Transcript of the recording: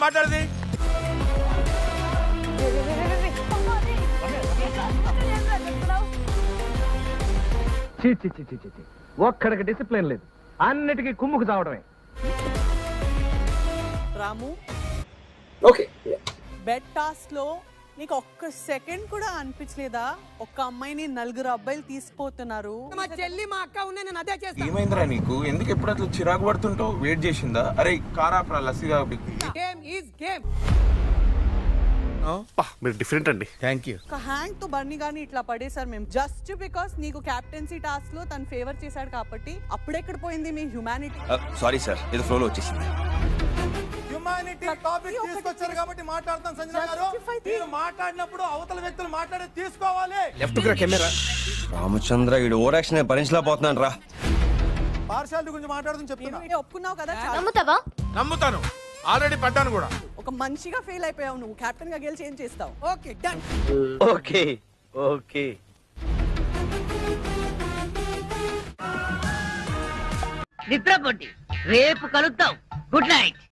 మాట్లాడేది? ఒక్కడికి డిసిప్లిన్ లేదు, అన్నిటికీ కుమ్ముకు చావడమే. రాము, ఓకే బెడ్ టాస్క్ లో నీకు ఒక్క సెకండ్ కూడా అనిపించలేదా ఒక్క అమ్మాయిని నలుగురు అబ్బాయిలు తీసుకుపోతున్నారు? మా చెల్లి మా అక్క ఉన్నాయి, నేను అదే చేస్తాను. ఏమైందిరా నీకు? ఎందుకు ఎప్పుడు అట్లా చిరాకు పడుతుంటావు? వెయిట్ చేసిందా? అరే కారాప్రా లస్సీగా. Game is game. మీరు డిఫరెంట్ అండి. Thank you. ఒక హ్యాండ్ తో బర్నీ గాని ఇట్లా పడేశారు మేము, జస్ట్ బికాస్ నీకు క్యాప్టెన్సీ టాస్క్ లో తను ఫేవర్ చేశాడు కాబట్టి. అప్పుడెక్కడ పోయింది మీ హ్యుమానిటీ? సారీ సార్, ఏదో ఫ్లోలో వచ్చేసింది. హ్యుమానిటీ టాపిక్ తీసుకొచ్చారు కాబట్టి మాట్లాడతాం సంజన గారు. మీరు మాట్లాడినప్పుడు అవతల వ్యక్తులు మాట్లాడి తీసుకోవాలి. లెఫ్ట్ కి రా కెమెరా. రామచంద్ర ఈడు ఓవర్ యాక్షన్ భరించలేకపోతున్నాను రా. పార్షాలిటీ గురించి మాట్లాడుతూ చెప్తున్నా. ఒప్పుకున్నావు కదా, నమ్ముతావా? నమ్ముతాను, ఆల్రెడీ పడ్డాను కూడా. ఒక మనిషిగా ఫెయిల్ అయిపోయావు నువ్వు. కెప్టెన్ గా గెలిచి ఏం చేస్తావు? Okay done. Okay okay. నిద్రపోండి, రేపు కలుద్దాం. Good night.